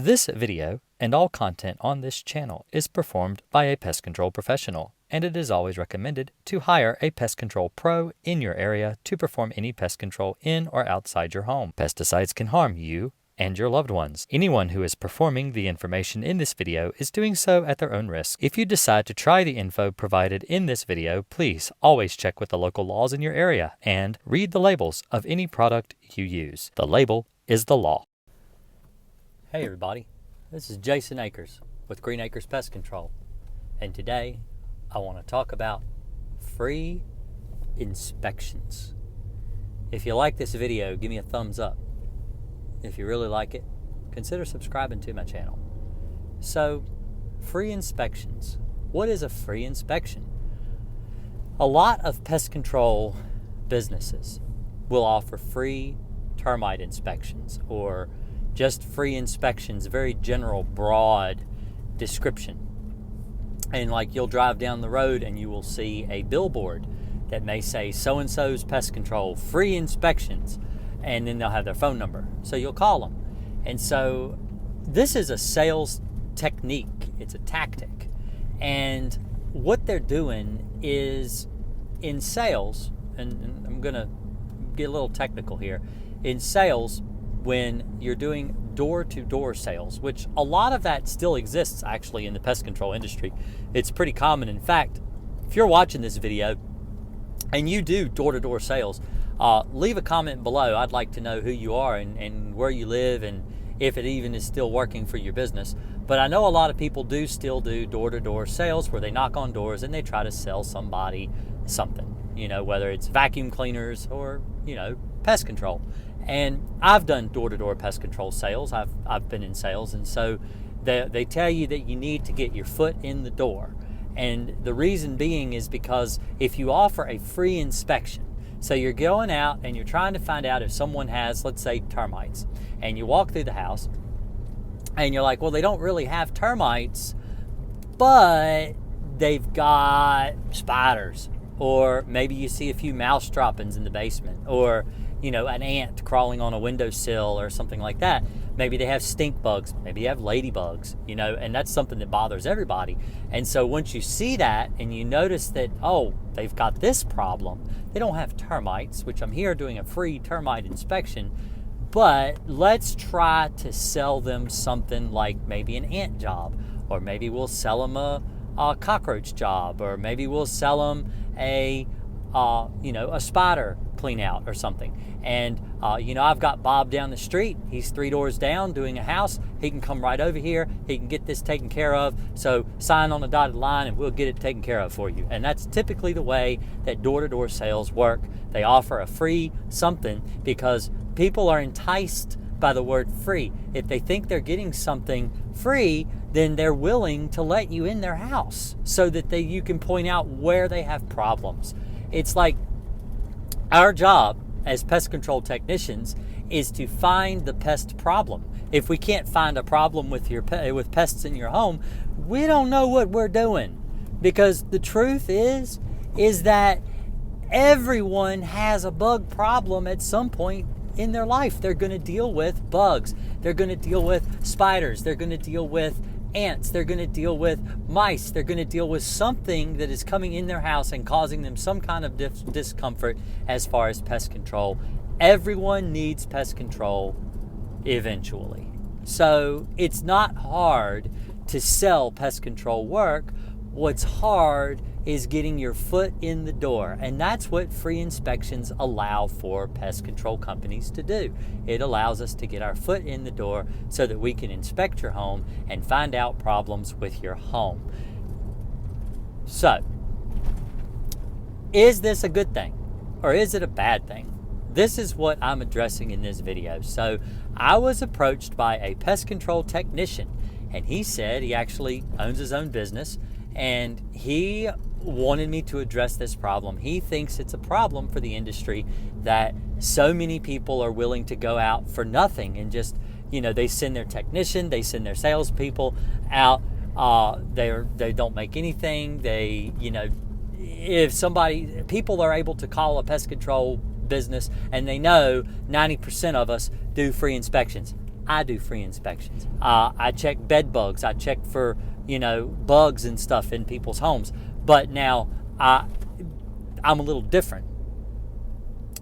This video and all content on this channel is performed by a pest control professional, and it is always recommended to hire a pest control pro in your area to perform any pest control in or outside your home. Pesticides can harm you and your loved ones. Anyone who is performing the information in this video is doing so at their own risk. If you decide to try the info provided in this video, please always check with the local laws in your area and read the labels of any product you use. The label is the law. Hey everybody, this is Jason Akers with Green Acres Pest Control, and today I want to talk about free inspections. If you like this video, give me a thumbs up. If you really like it, consider subscribing to my channel. So, free inspections. What is a free inspection? A lot of pest control businesses will offer free termite inspections or just free inspections, very general, broad description. And like you'll drive down the road and you will see a billboard that may say so-and-so's pest control, free inspections. And then they'll have their phone number. So you'll call them. And so this is a sales technique. It's a tactic. And what they're doing is in sales, and I'm going to get a little technical here. In sales, when you're doing door-to-door sales, which a lot of that still exists actually in the pest control industry. It's pretty common. In fact, if you're watching this video and you do door-to-door sales, leave a comment below. I'd like to know who you are and where you live and if it even is still working for your business. But I know a lot of people do still do door-to-door sales where they knock on doors and they try to sell somebody something, whether it's vacuum cleaners or, pest control. And I've done door-to-door pest control sales. I've been in sales. And so they tell you that you need to get your foot in the door. And the reason being is because if you offer a free inspection, so you're going out and you're trying to find out if someone has, let's say, termites. And you walk through the house and you're like, well, they don't really have termites, but they've got spiders. Or maybe you see a few mouse droppings in the basement. Or, an ant crawling on a windowsill or something like that. Maybe they have stink bugs. Maybe they have ladybugs, and that's something that bothers everybody. And so once you see that and you notice that, oh, they've got this problem, they don't have termites, which I'm here doing a free termite inspection, but let's try to sell them something like maybe an ant job, or maybe we'll sell them a cockroach job, or maybe we'll sell them a spider clean out or something. And, I've got Bob down the street. He's 3 doors down doing a house. He can come right over here. He can get this taken care of. So sign on the dotted line and we'll get it taken care of for you. And that's typically the way that door-to-door sales work. They offer a free something because people are enticed by the word free. If they think they're getting something free, then they're willing to let you in their house so that you can point out where they have problems. It's like our job as pest control technicians is to find the pest problem. If we can't find a problem with with pests in your home, we don't know what we're doing. Because the truth is that everyone has a bug problem at some point in their life. They're going to deal with bugs. They're going to deal with spiders. They're going to deal with ants. They're going to deal with mice. They're going to deal with something that is coming in their house and causing them some kind of discomfort as far as pest control. Everyone needs pest control eventually. So it's not hard to sell pest control work. What's hard is getting your foot in the door. And that's what free inspections allow for pest control companies to do. It allows us to get our foot in the door so that we can inspect your home and find out problems with your home. So, is this a good thing or is it a bad thing? This is what I'm addressing in this video. So, I was approached by a pest control technician, and he said he actually owns his own business, and he wanted me to address this problem. He thinks it's a problem for the industry that so many people are willing to go out for nothing and just, they send their technician, they send their salespeople out. They don't make anything. If people are able to call a pest control business and they know 90% of us do free inspections. I do free inspections. I check bed bugs. I check for, bugs and stuff in people's homes. But now I'm a little different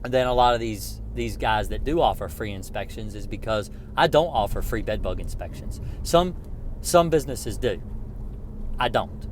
than a lot of these guys that do offer free inspections, is because I don't offer free bed bug inspections. Some businesses do. I don't.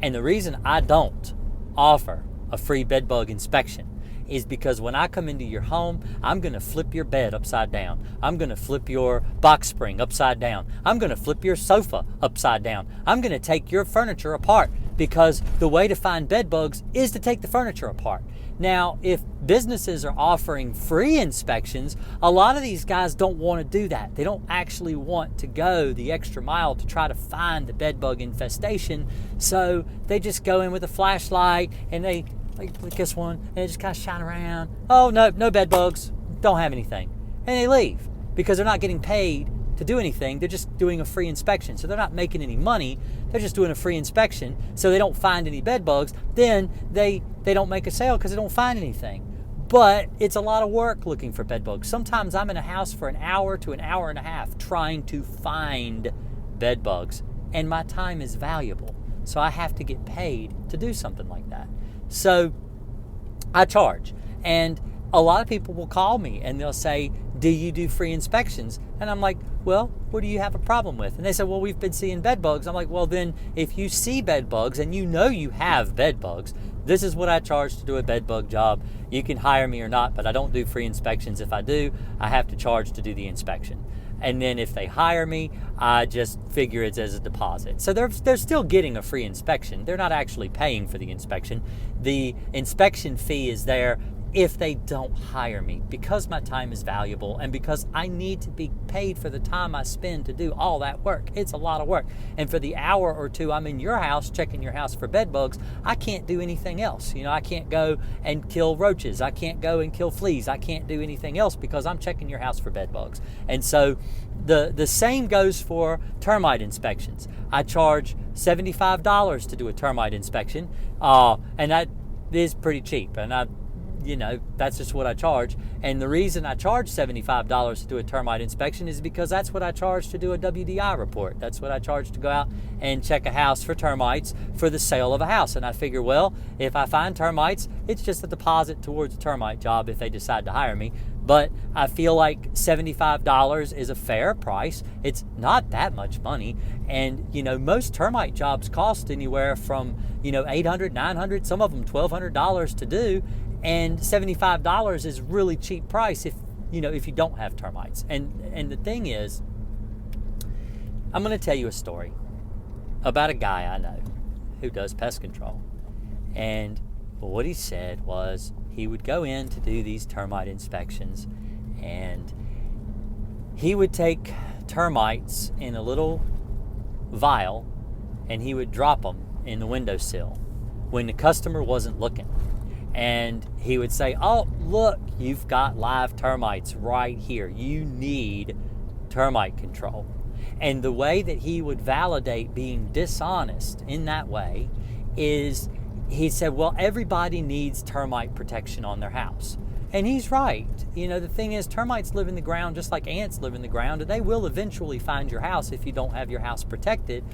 And the reason I don't offer a free bed bug inspection is because when I come into your home, I'm going to flip your bed upside down. I'm going to flip your box spring upside down. I'm going to flip your sofa upside down. I'm going to take your furniture apart, because the way to find bed bugs is to take the furniture apart. Now, if businesses are offering free inspections, a lot of these guys don't want to do that. They don't actually want to go the extra mile to try to find the bed bug infestation. So they just go in with a flashlight and they click this one and they just kind of shine around. Oh, no bed bugs. Don't have anything. And they leave because they're not getting paid to do anything. They're just doing a free inspection. So they're not making any money. They're just doing a free inspection. So they don't find any bed bugs. Then they don't make a sale because they don't find anything. But it's a lot of work looking for bed bugs. Sometimes I'm in a house for an hour to an hour and a half trying to find bed bugs. And my time is valuable. So I have to get paid to do something like that. So I charge. And a lot of people will call me and they'll say, do you do free inspections? And I'm like, well, what do you have a problem with? And they say, well, we've been seeing bed bugs. I'm like, well, then if you see bed bugs and you know you have bed bugs, this is what I charge to do a bed bug job. You can hire me or not, but I don't do free inspections. If I do, I have to charge to do the inspection. And then if they hire me, I just figure it's as a deposit. So they're still getting a free inspection. They're not actually paying for the inspection. The inspection fee is there if they don't hire me, because my time is valuable and because I need to be paid for the time I spend to do all that work. It's a lot of work. And for the hour or two I'm in your house checking your house for bed bugs, I can't do anything else. I can't go and kill roaches. I can't go and kill fleas. I can't do anything else because I'm checking your house for bed bugs. And so the same goes for termite inspections. I charge $75 to do a termite inspection, and that is pretty cheap. And that's just what I charge. And the reason I charge $75 to do a termite inspection is because that's what I charge to do a WDI report. That's what I charge to go out and check a house for termites for the sale of a house. And I figure, well, if I find termites, it's just a deposit towards a termite job if they decide to hire me. But I feel like $75 is a fair price. It's not that much money. And, most termite jobs cost anywhere from, $800, $900, some of them $1,200 to do. And $75 is really cheap price if you don't have termites. And the thing is, I'm going to tell you a story about a guy I know who does pest control. And what he said was he would go in to do these termite inspections, and he would take termites in a little vial and he would drop them in the windowsill when the customer wasn't looking. And he would say, oh, look, you've got live termites right here. You need termite control. And the way that he would validate being dishonest in that way is he said, well, everybody needs termite protection on their house. And he's right. The thing is, termites live in the ground just like ants live in the ground, and they will eventually find your house if you don't have your house protected.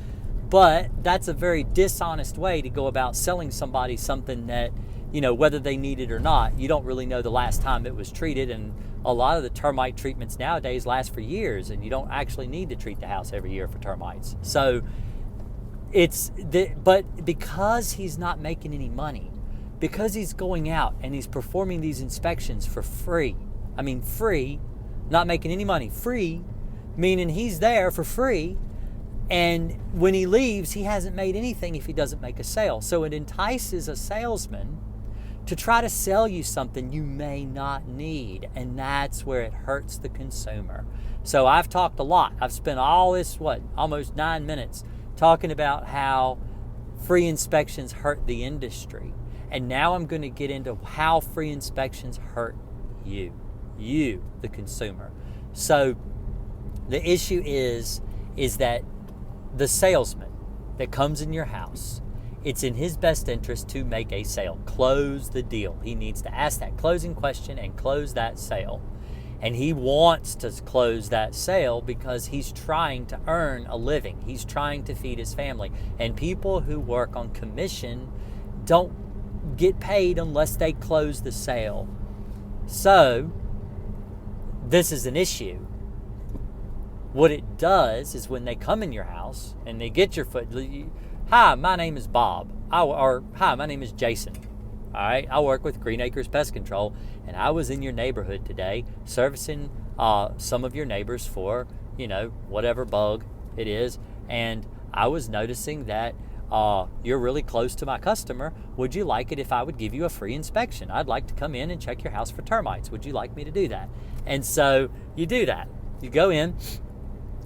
But that's a very dishonest way to go about selling somebody something that, whether they need it or not, you don't really know the last time it was treated. And a lot of the termite treatments nowadays last for years, and you don't actually need to treat the house every year for termites. So but because he's not making any money, because he's going out and he's performing these inspections for free, not making any money, free, meaning he's there for free. And when he leaves, he hasn't made anything if he doesn't make a sale. So it entices a salesman to try to sell you something you may not need. And that's where it hurts the consumer. So I've talked a lot. I've spent all this, almost 9 minutes talking about how free inspections hurt the industry. And now I'm going to get into how free inspections hurt you, the consumer. So the issue is that the salesman that comes in your house, it's in his best interest to make a sale, close the deal. He needs to ask that closing question and close that sale. And he wants to close that sale because he's trying to earn a living. He's trying to feed his family. And people who work on commission don't get paid unless they close the sale. So, this is an issue. What it does is when they come in your house and they get your foot, hi, my name is Bob. Hi, my name is Jason. All right, I work with Green Acres Pest Control, and I was in your neighborhood today servicing some of your neighbors for, whatever bug it is, and I was noticing that you're really close to my customer. Would you like it if I would give you a free inspection? I'd like to come in and check your house for termites. Would you like me to do that? And so you do that. You go in.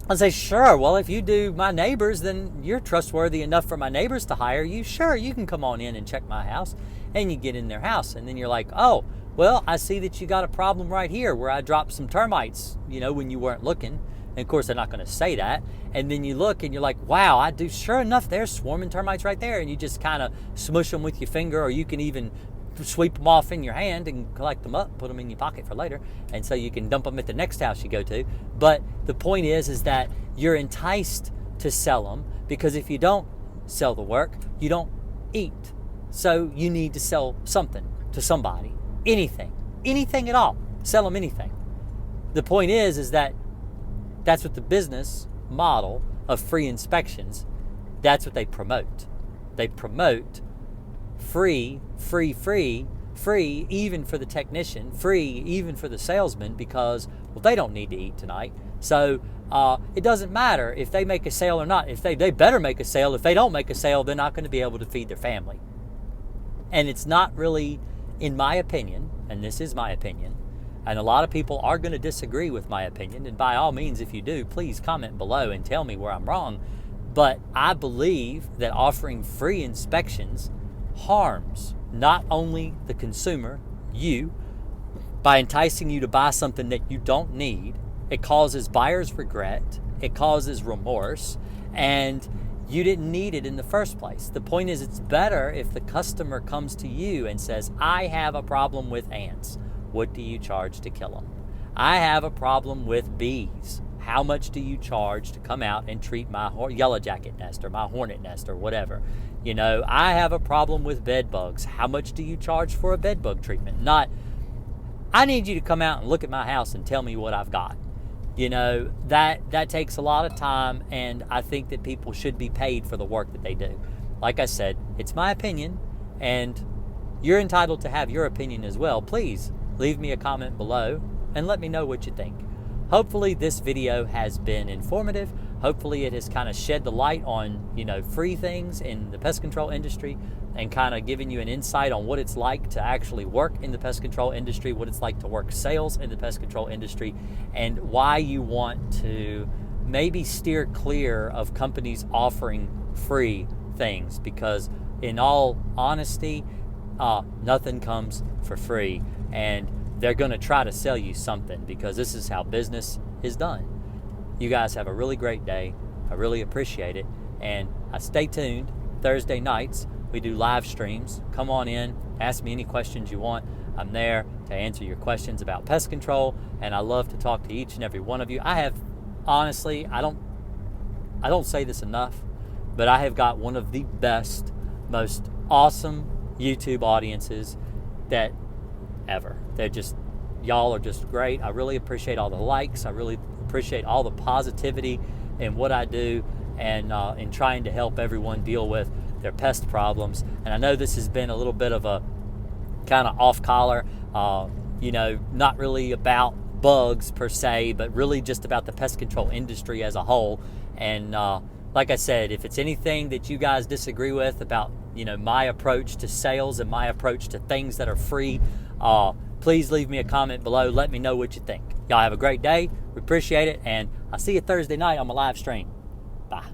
I say, sure, well, if you do my neighbors, then you're trustworthy enough for my neighbors to hire you. Sure, you can come on in and check my house. And you get in their house, and then you're like, oh, well, I see that you got a problem right here where I dropped some termites, when you weren't looking. And of course, they're not going to say that. And then you look and you're like, wow, I do. Sure enough, there's swarming termites right there. And you just kind of smush them with your finger, or you can even sweep them off in your hand and collect them up, put them in your pocket for later. And so you can dump them at the next house you go to. But the point is that you're enticed to sell them, because if you don't sell the work, you don't eat. So you need to sell something to somebody. Anything at all. Sell them anything. The point is that that's what the business model of free inspections, that's what they promote. They promote free, even for the technician, free even for the salesman, because, well, they don't need to eat tonight. So it doesn't matter if they make a sale or not. If they better make a sale. If they don't make a sale, they're not going to be able to feed their family. And it's not really, in my opinion, and this is my opinion, and a lot of people are going to disagree with my opinion, and by all means, if you do, please comment below and tell me where I'm wrong. But I believe that offering free inspections harms not only the consumer, you, by enticing you to buy something that you don't need. It causes buyer's regret, it causes remorse, and you didn't need it in the first place. The point is, it's better if the customer comes to you and says, I have a problem with ants. What do you charge to kill them? I have a problem with bees. How much do you charge to come out and treat my yellow jacket nest or my hornet nest or whatever? I have a problem with bed bugs. How much do you charge for a bed bug treatment? Not, I need you to come out and look at my house and tell me what I've got. That takes a lot of time, and I think that people should be paid for the work that they do. Like I said, it's my opinion, and you're entitled to have your opinion as well. Please leave me a comment below and let me know what you think. Hopefully this video has been informative. Hopefully it has kind of shed the light on, free things in the pest control industry, and kind of giving you an insight on what it's like to actually work in the pest control industry, what it's like to work sales in the pest control industry, and why you want to maybe steer clear of companies offering free things, because in all honesty, nothing comes for free, and they're going to try to sell you something, because this is how business is done. You guys have a really great day. I really appreciate it, and stay tuned. Thursday nights we do live streams. Come on in, ask me any questions you want. I'm there to answer your questions about pest control, and I love to talk to each and every one of you. I have, honestly, I don't say this enough, but I have got one of the best, most awesome YouTube audiences that ever. Y'all are just great. I really appreciate all the likes. I really appreciate all the positivity in what I do, and in trying to help everyone deal with their pest problems. And I know this has been a little bit of a kind of off collar, not really about bugs per se, but really just about the pest control industry as a whole. And like I said, if it's anything that you guys disagree with about, my approach to sales and my approach to things that are free, please leave me a comment below. Let me know what you think. Y'all have a great day. We appreciate it. And I'll see you Thursday night on my live stream. Bye.